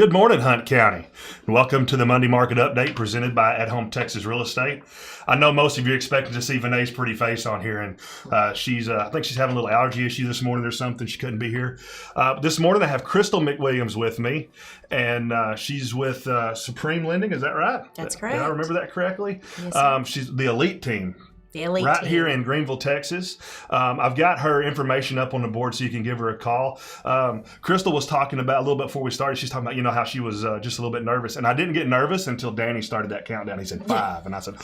Good morning, Hunt County. Welcome to the Monday Market Update presented by At Home Texas Real Estate. I know most of you are expecting to see Vinay's pretty face on here, and I think she's having a little allergy issue this morning or something. She couldn't be here. This morning I have Crystal McWilliams with me, and she's with Supreme Lending. Is that right? That's correct. Did I remember that correctly? Yes, sir. She's the elite team. The elite right team. here in Greenville, Texas. I've got her information up on the board so you can give her a call. Crystal was talking about, a little bit before we started, she's talking about, how she was just a little bit nervous. And I didn't get nervous until Danny started that countdown. He said 5. And I said,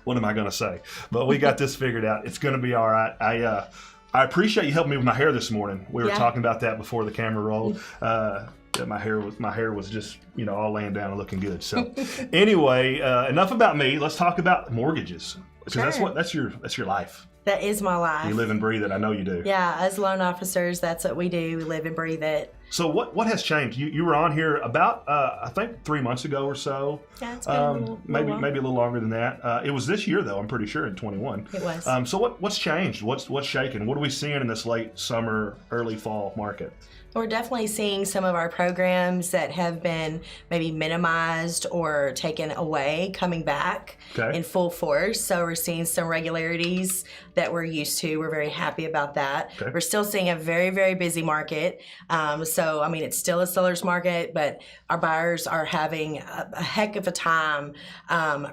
what am I going to say? But we got this figured out. It's going to be all right. I appreciate you helping me with my hair this morning. We were talking about that before the camera rolled. My hair was just, all laying down and looking good. So anyway, enough about me. Let's talk about mortgages. Because that's your life. That is my life. You live and breathe it. I know you do. Yeah, as loan officers, that's what we do. We live and breathe it. So what has changed? You were on here about I think 3 months ago or so. Yeah, it's been a little maybe long. a little longer than that. It was this year though. I'm pretty sure in 21. It was. So what's changed? What's shaking? What are we seeing in this late summer, early fall market? We're definitely seeing some of our programs that have been maybe minimized or taken away coming back in full force. So we're seeing some regularities that we're used to. We're very happy about that. Okay. We're still seeing a very, very busy market. It's still a seller's market, but our buyers are having a heck of a time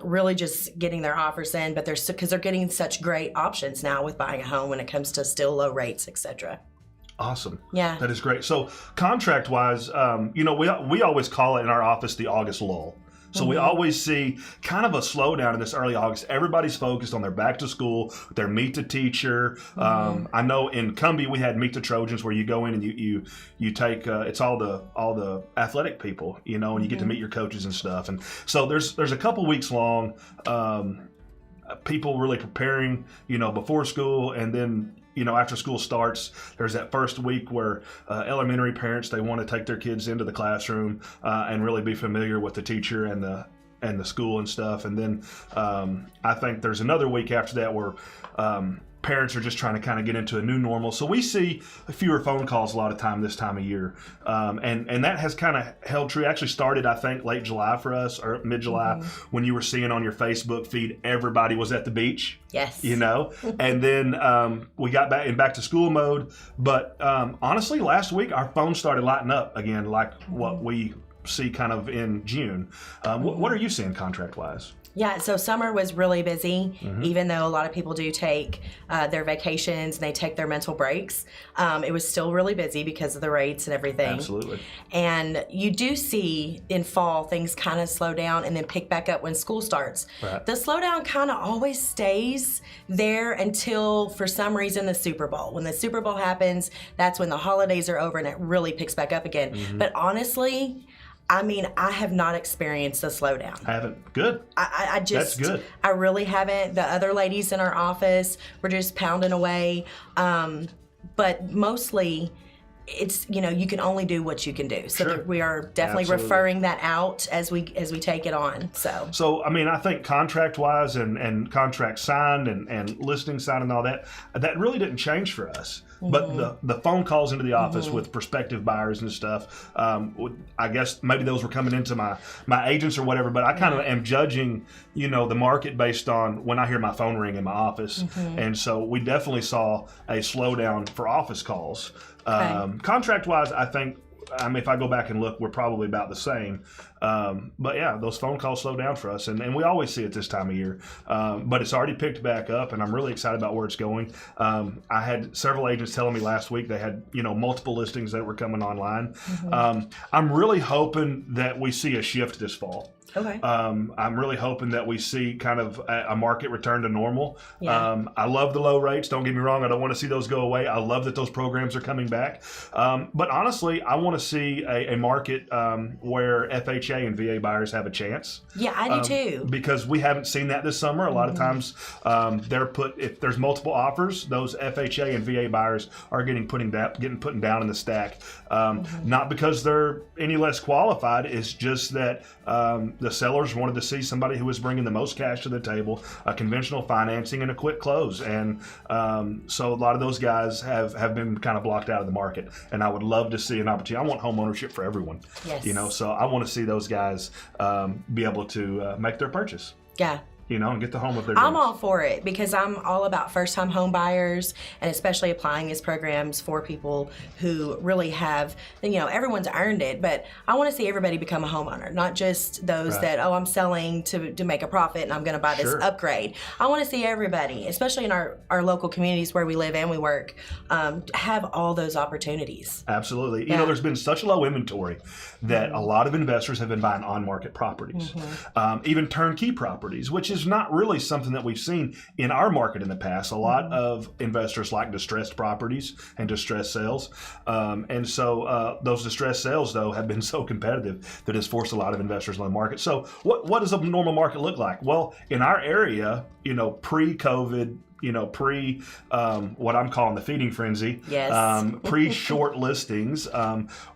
really just getting their offers in, but because they're getting such great options now with buying a home when it comes to still low rates, etc. Awesome. Yeah. That is great. So contract-wise, we always call it in our office the August lull. So we always see kind of a slowdown in this early August. Everybody's focused on their back to school, their meet the teacher. I know in Cumbie we had Meet the Trojans where you go in and you take it's all the athletic people, and you get to meet your coaches and stuff. And so there's a couple weeks long people really preparing, before school, and then after school starts, there's that first week where elementary parents, they want to take their kids into the classroom and really be familiar with the teacher and the school and stuff. And then I think there's another week after that where parents are just trying to kind of get into a new normal. So we see fewer phone calls a lot of time this time of year. And that has kind of held true. Actually started, I think, late July for us, or mid-July, when you were seeing on your Facebook feed, everybody was at the beach. Yes. And then we got back to school mode. But honestly, last week, our phones started lighting up again, like what we see kind of in June. What are you seeing contract-wise? Yeah, so summer was really busy, even though a lot of people do take their vacations and they take their mental breaks. It was still really busy because of the rates and everything. Absolutely. And you do see in fall things kind of slow down and then pick back up when school starts. Right. The slowdown kind of always stays there until, for some reason, the Super Bowl. When the Super Bowl happens, that's when the holidays are over and it really picks back up again. But honestly, I have not experienced a slowdown. I haven't. Good. I just, That's good. I really haven't. The other ladies in our office were just pounding away. But mostly, it's, you can only do what you can do. So Sure. we are definitely Absolutely. referring that out as we take it on. So I think contract-wise and contract signed and listing signed and all that really didn't change for us. But the phone calls into the office with prospective buyers and stuff, I guess maybe those were coming into my agents or whatever, but I kind of am judging, the market based on when I hear my phone ring in my office. And so we definitely saw a slowdown for office calls. Contract-wise, I think, if I go back and look, we're probably about the same. But yeah, those phone calls slow down for us, and we always see it this time of year. But it's already picked back up, and I'm really excited about where it's going. I had several agents telling me last week they had, multiple listings that were coming online. I'm really hoping that we see a shift this fall. okay. I'm really hoping that we see kind of a market return to normal. Yeah. I love the low rates. Don't get me wrong. I don't want to see those go away. I love that those programs are coming back. But honestly, I want to see a market where FHA FHA and VA buyers have a chance. Yeah, I do too. Because we haven't seen that this summer. A lot of times, if there's multiple offers, those FHA and VA buyers are getting put down in the stack. Not because they're any less qualified. It's just that the sellers wanted to see somebody who was bringing the most cash to the table, a conventional financing, and a quick close. And so a lot of those guys have been kind of blocked out of the market. And I would love to see an opportunity. I want home ownership for everyone. Yes. So I want to see those guys be able to make their purchase. Yeah. And get the home of their dreams. I'm all for it because I'm all about first-time home buyers and especially applying these programs for people who really have, everyone's earned it, but I want to see everybody become a homeowner, not just those that, I'm selling to make a profit and I'm going to buy this upgrade. I want to see everybody, especially in our local communities where we live and we work, have all those opportunities. Absolutely. There's been such low inventory that a lot of investors have been buying on-market properties, even turnkey properties, which is not really something that we've seen in our market in the past. A lot of investors like distressed properties and distressed sales. And so those distressed sales, though, have been so competitive that it's forced a lot of investors on the market. So what does a normal market look like? Well, in our area, pre-COVID, pre what I'm calling the feeding frenzy, pre-short listings,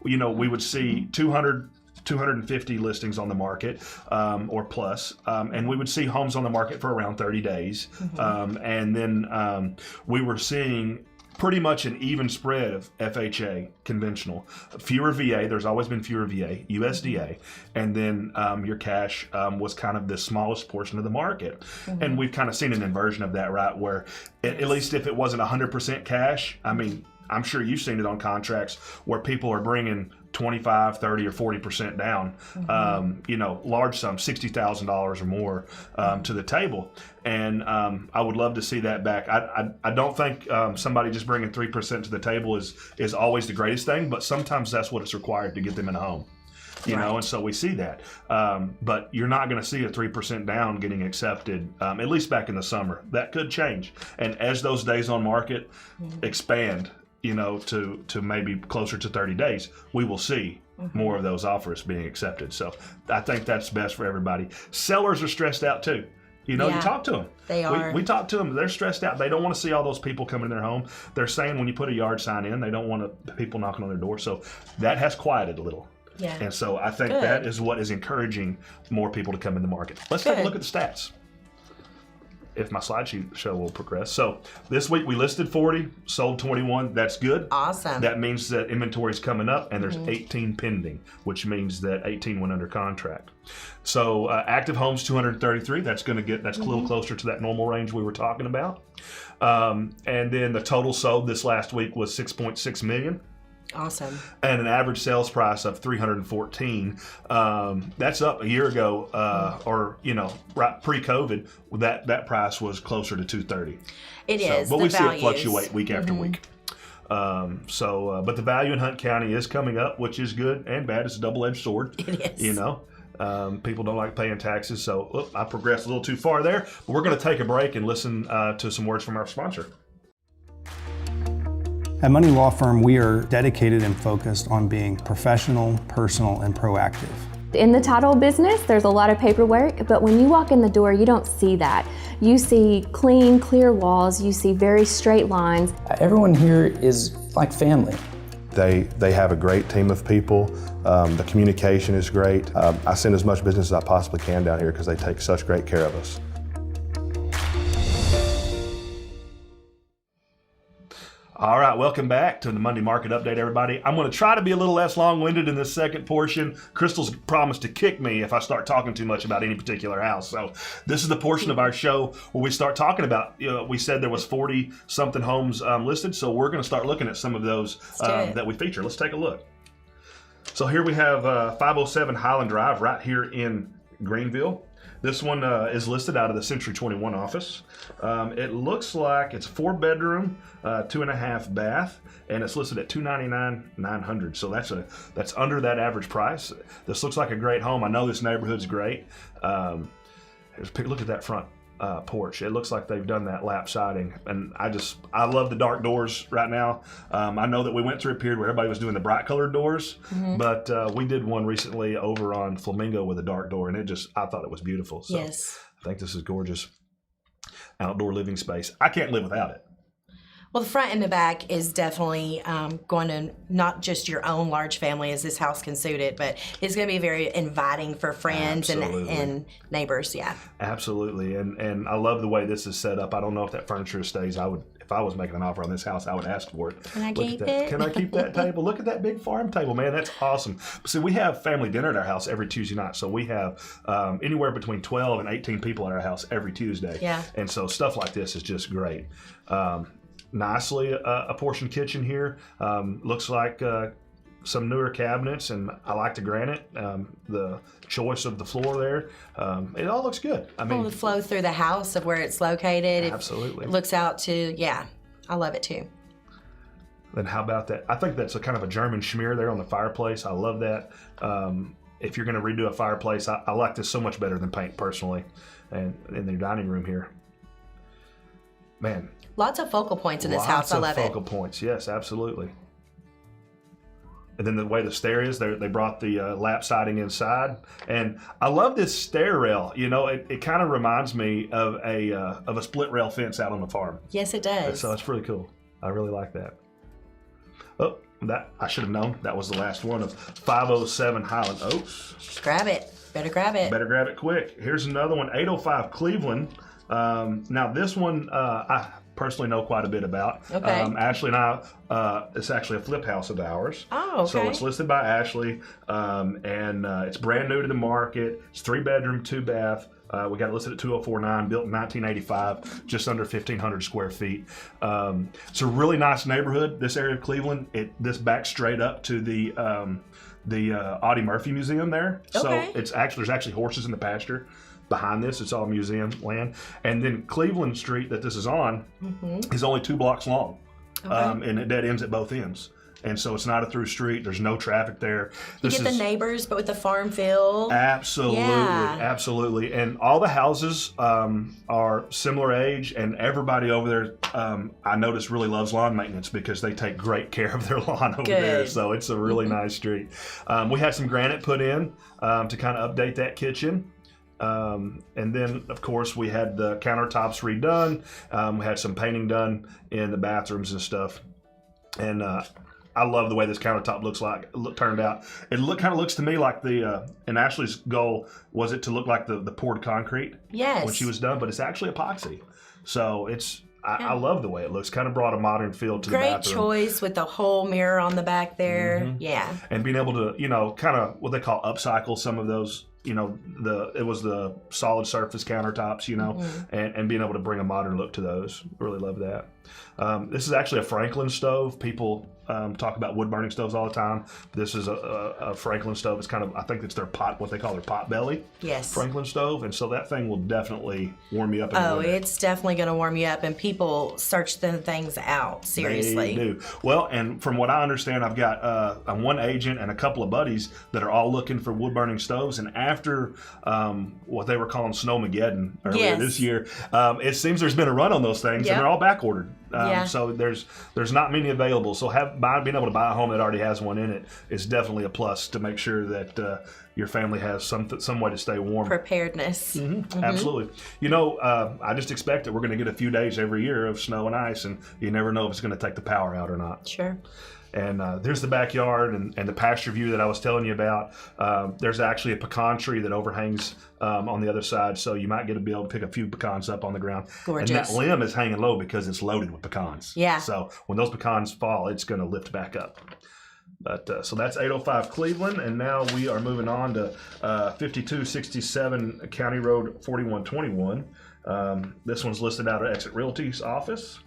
we would see 250 listings on the market or plus, and we would see homes on the market for around 30 days. And then we were seeing pretty much an even spread of FHA, conventional, fewer VA. There's always been fewer VA, USDA, and then your cash was kind of the smallest portion of the market. And we've kind of seen an inversion of that, right? Where at least if it wasn't 100% cash, I'm sure you've seen it on contracts where people are bringing 25, 30, or 40% down, large sums, $60,000 or more to the table. And I would love to see that back. I don't think somebody just bringing 3% to the table is always the greatest thing, but sometimes that's what it's required to get them in a home. And so we see that. But you're not going to see a 3% down getting accepted, at least back in the summer. That could change. And as those days on market expand, to maybe closer to 30 days, we will see more of those offers being accepted. So I think that's best for everybody. Sellers are stressed out too. You talk to them. They are. We talk to them. They're stressed out. They don't want to see all those people coming in their home. They're saying when you put a yard sign in, they don't want people knocking on their door. So that has quieted a little. Yeah. And so I think that is what is encouraging more people to come in the market. Let's take a look at the stats. If my slideshow will progress. So this week we listed 40, sold 21. That's good. Awesome. That means that inventory is coming up and there's 18 pending, which means that 18 went under contract. So active homes 233. That's a little closer to that normal range we were talking about. And then the total sold this last week was 6.6 million. Awesome. And an average sales price of $314. That's up a year ago, right pre-COVID. That price was closer to $230. It is. But we see it fluctuate week after week. But the value in Hunt County is coming up, which is good and bad. It's a double-edged sword. It is. People don't like paying taxes, so I progressed a little too far there. But we're going to take a break and listen to some words from our sponsor. At Money Law Firm, we are dedicated and focused on being professional, personal, and proactive. In the title business, there's a lot of paperwork, but when you walk in the door, you don't see that. You see clean, clear walls, you see very straight lines. Everyone here is like family. They have a great team of people. The communication is great. I send as much business as I possibly can down here because they take such great care of us. All right, welcome back to the Monday Market Update, everybody. I'm going to try to be a little less long-winded in this second portion. Crystal's promised to kick me if I start talking too much about any particular house. So this is the portion of our show where we start talking about, we said there was 40-something homes listed, so we're going to start looking at some of those that we feature. Let's take a look. So here we have 507 Highland Drive right here in Greenville. This one is listed out of the Century 21 office. It looks like it's a 4-bedroom, 2.5 bath, and it's listed at $299,900. So that's under that average price. This looks like a great home. I know this neighborhood's great. Look at that front porch. It looks like they've done that lap siding, and I love the dark doors right now. I know that we went through a period where everybody was doing the bright colored doors, but we did one recently over on Flamingo with a dark door, and I thought it was beautiful. So Yes. I think this is gorgeous outdoor living space. I can't live without it. Well, the front and the back is definitely going to not just your own large family, as this house can suit it, but it's going to be very inviting for friends and neighbors. Yeah, absolutely. And I love the way this is set up. I don't know if that furniture stays. If I was making an offer on this house, I would ask for it. Can I keep it? Can I keep that table? Look at that big farm table, man. That's awesome. See, we have family dinner at our house every Tuesday night. So we have anywhere between 12 and 18 people at our house every Tuesday. Yeah. And so stuff like this is just great. Nicely apportioned kitchen here. Looks like some newer cabinets, and I like the granite. The choice of the floor there. It all looks good. I mean, the flow through the house of where it's located. Absolutely. It looks out to, I love it too. Then how about that? I think that's a kind of a German schmear there on the fireplace. I love that. If you're going to redo a fireplace, I like this so much better than paint personally. And in the dining room here, man. Lots of focal points in this house. I love it. Lots of focal points. Yes, absolutely. And then the way the stair is, they brought the lap siding inside, and I love this stair rail. You know, it kind of reminds me of a split rail fence out on the farm. Yes, it does. So it's pretty cool. I really like that. Oh, that I should have known. That was the last one of 507 Highland Oaks. Grab it. Better grab it. Better grab it quick. Here's another one, 805 Cleveland. Now this one I personally know quite a bit about. Okay. Ashley and I, it's actually a flip house of ours. Oh, okay. So it's listed by Ashley, and it's brand new to the market. It's 3-bedroom, 2-bath. We got it listed at 2049, built in 1985, just under 1,500 square feet. It's a really nice neighborhood, this area of Cleveland. This backs straight up to the Audie Murphy Museum there. Okay. So there's actually horses in the pasture. Behind this, it's all museum land. And then Cleveland Street that this is on is only 2 blocks long. Okay. And it dead ends at both ends. And so it's not a through street. There's no traffic there. You get the neighbors, but with the farm feel. Absolutely, absolutely. And all the houses are similar age, and everybody over there, I notice, really loves lawn maintenance because they take great care of their lawn over there. So it's a really nice street. We had some granite put in to kind of update that kitchen. And then, of course, we had the countertops redone. We had some painting done in the bathrooms and stuff. And I love the way this countertop turned out. It kind of looks to me like and Ashley's goal was it to look like the poured concrete when she was done, but it's actually epoxy. So I love the way it looks. Kind of brought a modern feel to the bathroom. Great choice with the whole mirror on the back there. Yeah. And being able to, kind of what they call upcycle some of those. It was the solid surface countertops, and being able to bring a modern look to those. Really love that. This is actually a Franklin stove. People talk about wood burning stoves all the time. This is a Franklin stove. It's kind of, I think it's what they call their pot belly. Yes. Franklin stove. And so that thing will definitely warm you up. It's definitely going to warm you up, and people search the things out. Seriously. They do. Well, and from what I understand, I've got one agent and a couple of buddies that are all looking for wood burning stoves. And after what they were calling Snowmageddon earlier this year, it seems there's been a run on those things, and they're all back ordered. So there's not many available. So being able to buy a home that already has one in it is definitely a plus to make sure that your family has some way to stay warm. Preparedness. Absolutely. I just expect that we're going to get a few days every year of snow and ice, and you never know if it's going to take the power out or not. Sure. And there's the backyard and the pasture view that I was telling you about. There's actually a pecan tree that overhangs on the other side, so you might be able to pick a few pecans up on the ground. Gorgeous. And that limb is hanging low because it's loaded with pecans. Yeah. So when those pecans fall, it's going to lift back up. But so that's 805 Cleveland, and now we are moving on to 5267 County Road 4121. This one's listed out of Exit Realty's office.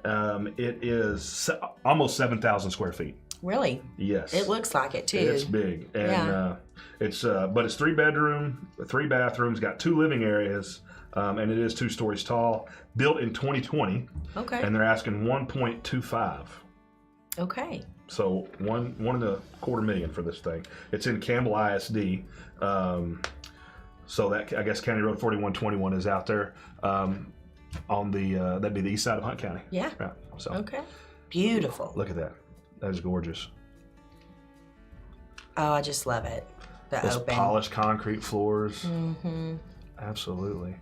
It is almost 7,000 square feet. Really? Yes. It looks like it too. It's big, and but it's 3-bedroom, 3 bathrooms, got 2 living areas, and it is 2 stories tall. Built in 2020. Okay. And they're asking 1.25. Okay. So $1.25 million for this thing. It's in Campbell ISD. So that, I guess, County Road 4121 is out there on the that'd be the east side of Hunt County. Yeah. Right. So Okay. Beautiful. look at that. That is gorgeous. Oh, I just love it. The Those open. polished concrete floors. Mm-hmm. Absolutely.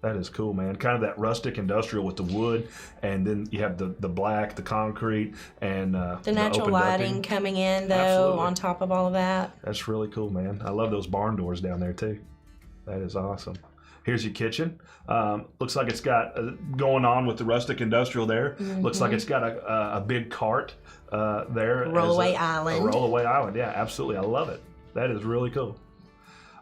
That is cool, man. Kind of that rustic industrial with the wood, and then you have the black, the concrete, and The natural open lighting ducting. coming in, though, Absolutely. on top of all of that. That's really cool, man. I love those barn doors down there too. That is awesome. Here's your kitchen. Looks like it's got going on with the rustic industrial there. Looks like it's got a big cart there. as Rollaway a island. rollaway island. Yeah, absolutely. I love it. That is really cool.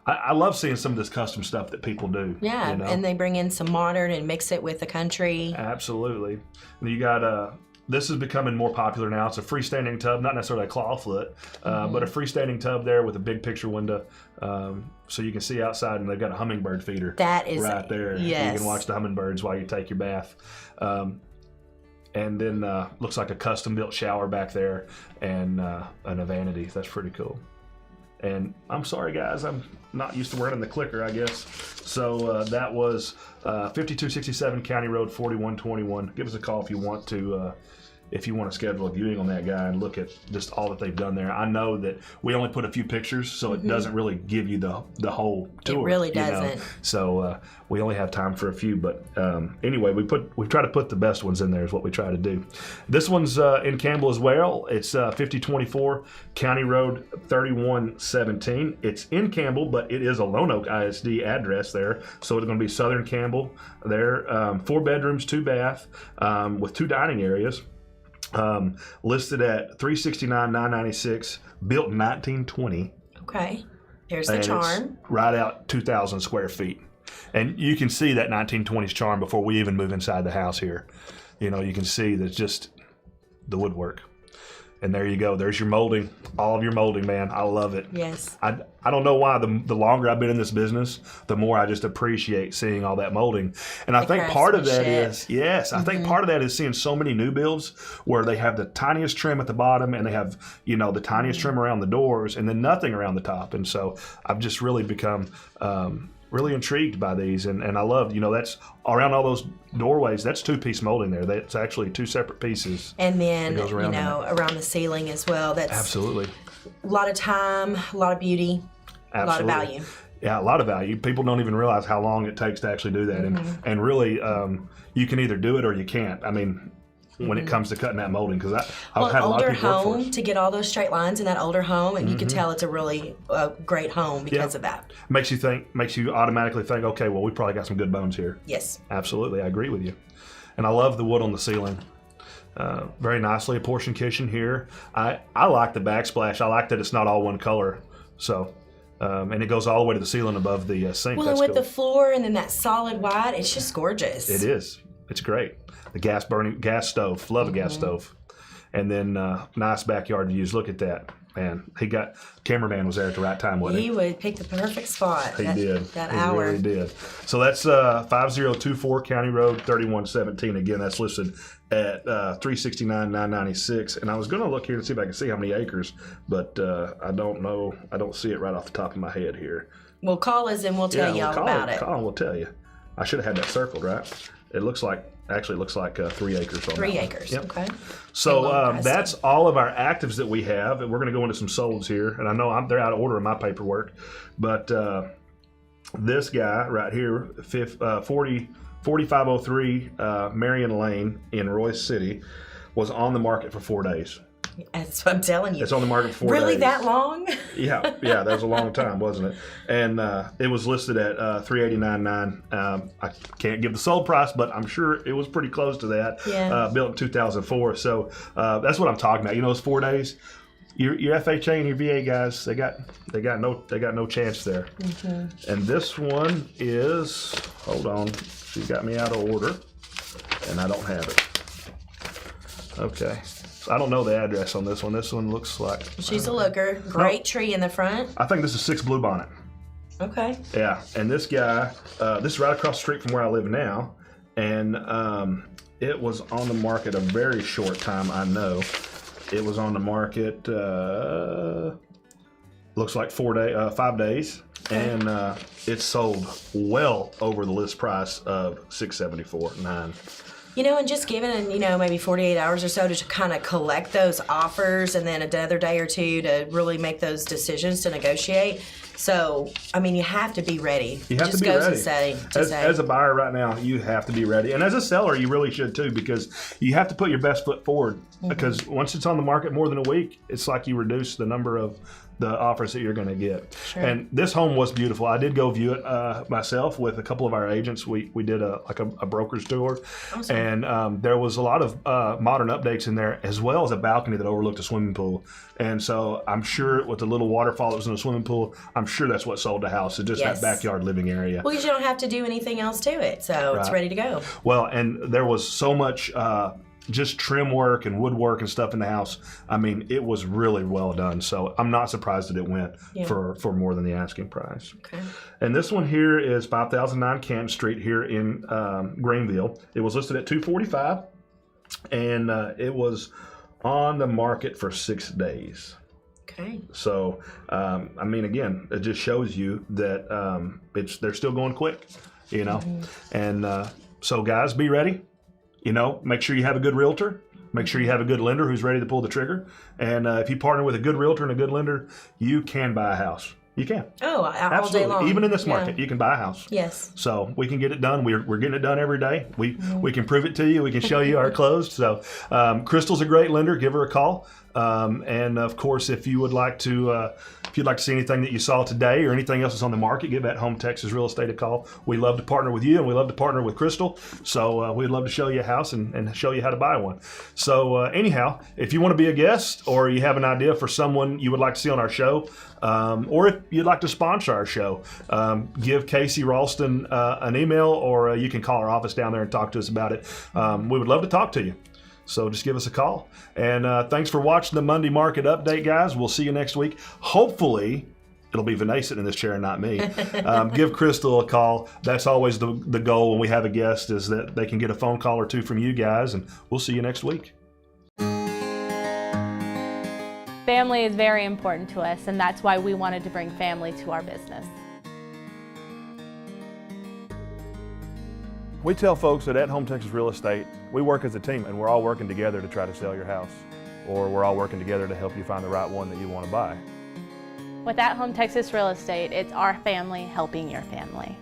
I love seeing some of this custom stuff that people do. Yeah, you know? and they bring in some modern and mix it with the country. Absolutely. And you got this is becoming more popular now. It's a freestanding tub, not necessarily a clawfoot, but a freestanding tub there with a big picture window, so you can see outside. And they've got a hummingbird feeder. That is right there. Yes. You can watch the hummingbirds while you take your bath. And then looks like a custom built shower back there, and a vanity. That's pretty cool. And I'm sorry, guys, I'm not used to wearing the clicker, I guess. So that was 5267 County Road 4121. Give us a call if you want to schedule a viewing on that guy and look at just all that they've done there. I know that we only put a few pictures, so it doesn't really give you the whole tour. really you know? doesn't. So we only have time for a few, but anyway, we try to put the best ones in there is what we try to do. This one's in Campbell as well. It's 5024 County Road 3117. It's in Campbell, but it is a Lone Oak ISD address there, so it's going to be Southern Campbell there. 4 bedrooms, 2 bath, with 2 dining areas. Listed at $369,996, built in 1920. Okay. There's the And charm. it's right out 2,000 square feet. And you can see that 1920s charm before we even move inside the house here. You know, you can see that's just the woodwork. And there you go. There's your molding. All of your molding, man. I love it. Yes. I don't know why the longer I've been in this business, the more I just appreciate seeing all that molding. And I think part of that is, yes, I think part of that is seeing so many new builds where they have the tiniest trim at the bottom and they have, the tiniest trim around the doors and then nothing around the top. And so I've just really become really intrigued by these. And I love, that's around all those doorways, that's 2-piece molding there. That's actually 2 separate pieces. And then, goes around around the ceiling as well. That's Absolutely. a lot of time, a lot of beauty, a lot of Absolutely. value. Yeah, a lot of value. People don't even realize how long it takes to actually do that. And really, you can either do it or you can't. I mean, when it comes to cutting that molding, because I've had a lot of people work for home us. to get all those straight lines in that older home, and you can tell it's a really great home because of that. Makes you automatically think, okay, well, we probably got some good bones here. Yes. Absolutely, I agree with you. And I love the wood on the ceiling. Very nicely apportioned kitchen here. I like the backsplash. I like that it's not all one color. So, and it goes all the way to the ceiling above the sink. Well, That's and with cool. the floor and then that solid white, it's just gorgeous. It is. It's great. The gas stove. Love a gas stove. And then nice backyard views. Look at that. Man, cameraman was there at the right time, wasn't he? He would pick the perfect spot. He did. That He hour. really did. So that's 5024 County Road 3117. Again, that's listed at $369,996. And I was going to look here to see if I can see how many acres, but I don't know. I don't see it right off the top of my head here. Well, call us and we'll tell you all about it. Colin will tell you. I should have had that circled, right? It looks like 3 acres. On 3 that one. acres. Yep. Okay. So Long that's all of our actives that we have, and we're going to go into some solds here. And I know they're out of order in my paperwork, but this guy right here, 4503 Marion Lane in Royce City, was on the market for 4 days. That's what I'm telling you. It's on the market for 4 days. Really that long? Yeah, that was a long time, wasn't it? And it was listed at $389,900. I can't give the sold price, but I'm sure it was pretty close to that. Yeah. Built in 2004, so that's what I'm talking about. It's 4 days. Your FHA and your VA guys, they got no chance there. And this one is, hold on, she got me out of order, and I don't have it. Okay. I don't know the address on this one. This one looks like... She's a looker. Great tree in the front. I think this is 6 Bluebonnet. Okay. Yeah, and this guy, this is right across the street from where I live now, and it was on the market a very short time, I know. It was on the market looks like 5 days, and it's sold well over the list price of $674.9. You know, and just giving, maybe 48 hours or so to kind of collect those offers, and then another day or two to really make those decisions to negotiate. So, I mean, you have to be ready. You have It just to be goes ready. to say. As a buyer right now, you have to be ready. And as a seller, you really should too, because you have to put your best foot forward. Because once it's on the market more than a week, it's like you reduce the number of the offers that you're going to get. Sure. And this home was beautiful. I did go view it myself with a couple of our agents. We did a broker's tour. Awesome. And there was a lot of modern updates in there, as well as a balcony that overlooked a swimming pool. And so I'm sure with the little waterfall that was in the swimming pool, I'm sure that's what sold the house. It's just Yes. that backyard living area. Well, you don't have to do anything else to it, so it's Right. ready to go. Well, and there was so much just trim work and woodwork and stuff in the house. I mean, it was really well done. So I'm not surprised that it went for more than the asking price. Okay. And this one here is 5009 Canton Street here in Greenville. It was listed at $245, and it was on the market for 6 days. Okay. So, I mean, again, it just shows you that they're still going quick, And so, guys, be ready. Make sure you have a good realtor. Make sure you have a good lender who's ready to pull the trigger. And if you partner with a good realtor and a good lender, you can buy a house. You can. Oh, all Absolutely. day long. Even in this market, Yeah. you can buy a house. Yes. So we can get it done. We're getting it done every day. We can prove it to you. We can show you our closed. So Crystal's a great lender. Give her a call. And of course, if you'd like to see anything that you saw today or anything else that's on the market, give At Home Texas Real Estate a call. We love to partner with you, and we love to partner with Crystal. So we'd love to show you a house and show you how to buy one. So anyhow, if you want to be a guest or you have an idea for someone you would like to see on our show, or if you'd like to sponsor our show, give Casey Ralston an email, or you can call our office down there and talk to us about it. We would love to talk to you. So just give us a call. And thanks for watching the Monday Market Update, guys. We'll see you next week. Hopefully, it'll be Vinay sitting in this chair and not me. Give Crystal a call. That's always the goal when we have a guest, is that they can get a phone call or two from you guys, and we'll see you next week. Family is very important to us, and that's why we wanted to bring family to our business. We tell folks that At Home Texas Real Estate, we work as a team, and we're all working together to try to sell your house, or we're all working together to help you find the right one that you want to buy. With At Home Texas Real Estate, it's our family helping your family.